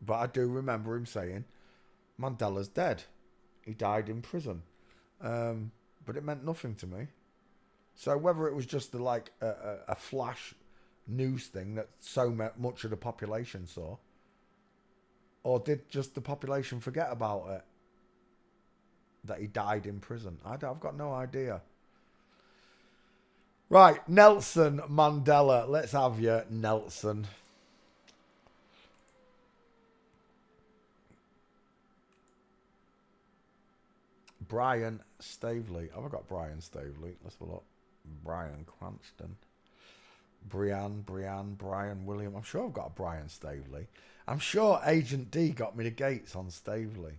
But I do remember him saying, Mandela's dead. He died in prison. But it meant nothing to me. So whether it was just like a flash news thing that so much of the population saw, or did just the population forget about it? That he died in prison. I've got no idea. Right, Nelson Mandela. Let's have you, Nelson. Brian Staveley. Have I got Brian Staveley? Let's have a look. Brian Cranston. Brian William. I'm sure I've got a Brian Staveley. I'm sure Agent D got me the gates on Staveley.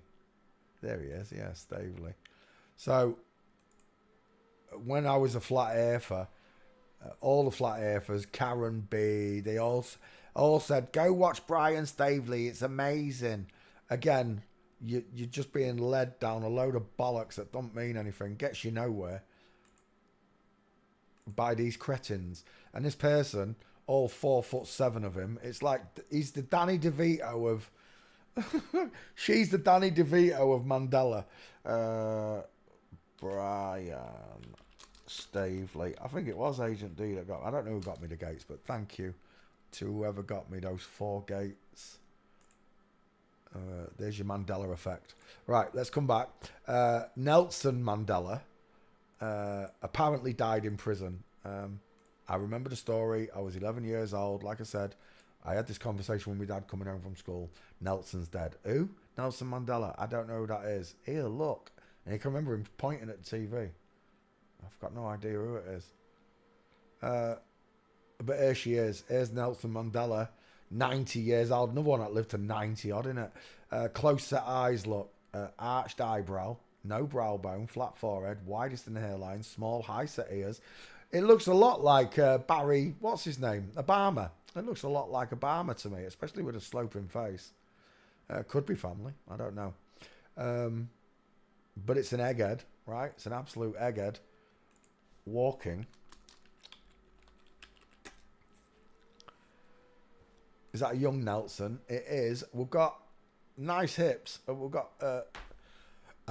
There he is. Yeah, Staveley. So, when I was a flat earther, all the flat earthers, Karen B, they all said, go watch Brian Staveley. It's amazing. Again, you're just being led down a load of bollocks that don't mean anything, gets you nowhere, by these cretins. And this person, all 4'7" of him, it's like he's the Danny DeVito of she's the Danny DeVito of Mandela. Brian Staveley. I think it was Agent D that got, I don't know who got me the gates, but thank you to whoever got me those 4 gates. There's your Mandela effect. Right, let's come back. Nelson Mandela apparently died in prison. I remember the story. I was 11 years old. Like I said, I had this conversation with my dad coming home from school. Nelson's dead. Who? Nelson Mandela. I don't know who that is. Here, look. And you can remember him pointing at the TV. I've got no idea who it is. But here she is. Here's Nelson Mandela. 90 years old. Another one that lived to 90 odd, isn't it? Close set eyes, look. Arched eyebrow. No brow bone. Flat forehead. Widest in the hairline. Small high set ears. It looks a lot like Barry, what's his name? Obama. It looks a lot like Obama to me, especially with a sloping face. Could be family. I don't know. But it's an egghead, right? It's an absolute egghead. Walking. Is that a young Nelson? It is. We've got nice hips. We've got a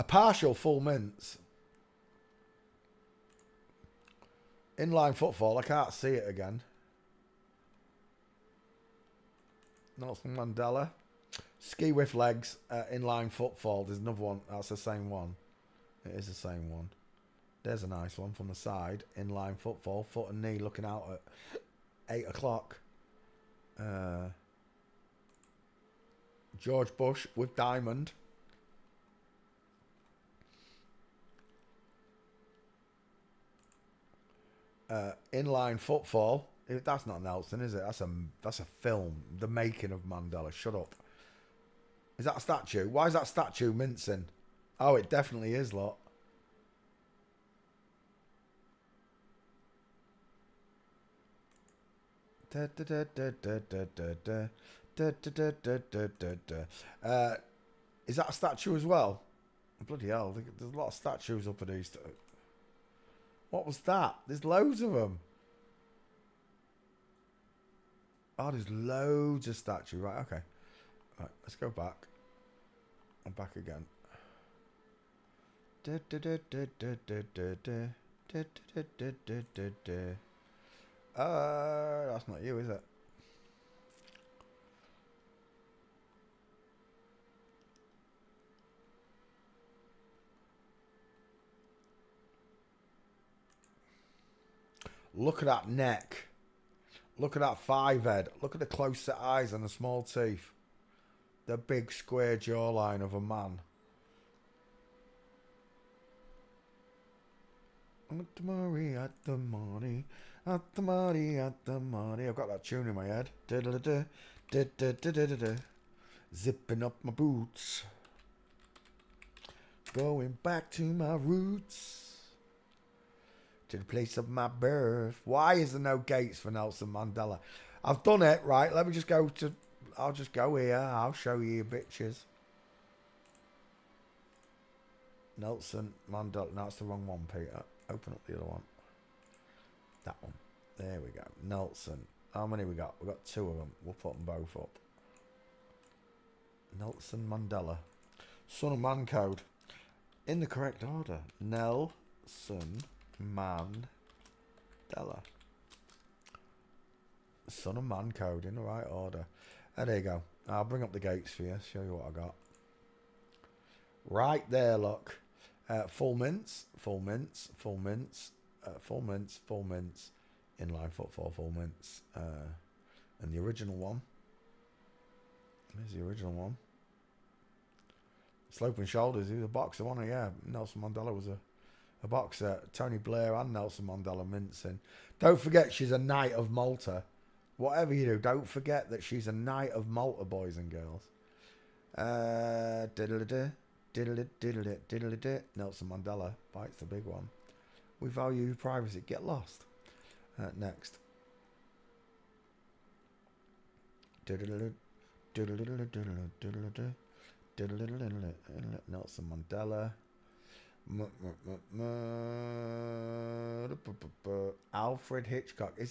partial full mince. Inline footfall. I can't see it again. Nelson Mandela. Ski with legs. Inline footfall. There's another one. That's the same one. It is the same one. There's a nice one from the side. Inline footfall. Foot and knee looking out at 8 o'clock. George Bush with diamond. Inline footfall. That's not Nelson, is it? That's a film. The making of Mandela. Shut up. Is that a statue? Why is that statue mincing? Oh, it definitely is, lot. Is that a statue as well? Bloody hell, there's a lot of statues up at these. What was that? There's loads of them. Oh, there's loads of statues. Right, okay. Right, let's go back. I'm back again. That's not you, is it? Look at that neck. Look at that 5 head. Look at the close set eyes and the small teeth. The big square jawline of a man. At the money, at the money, at the money, at the money. I've got that tune in my head. Zipping up my boots. Going back to my roots. To the place of my birth. Why is there no gates for Nelson Mandela? I've done it, right? Let me just go to... I'll just go here. I'll show you bitches. Nelson Mandela. No, it's the wrong one, Peter. Open up the other one. That one. There we go. Nelson. How many we got? We've got 2 of them. We'll put them both up. Nelson Mandela. Son of Man code. In the correct order. Nelson Mandela. Son of Man code in the right order. There you go. I'll bring up the gates for you. Show you what I got. Right there, look. Full mints. Full mints. Full mints. Full mints. Full mints. Inline footfall. Full mints. And the original one. There's the original one. Sloping shoulders. He was a boxer, wasn't he? Yeah. Nelson Mandela was a boxer. Tony Blair and Nelson Mandela mincing. Don't forget she's a Knight of Malta. Whatever you do, don't forget that she's a Knight of Malta, boys and girls. Nelson Mandela bites the big one. We value privacy. Get lost. Next. Nelson Mandela. Alfred Hitchcock. Is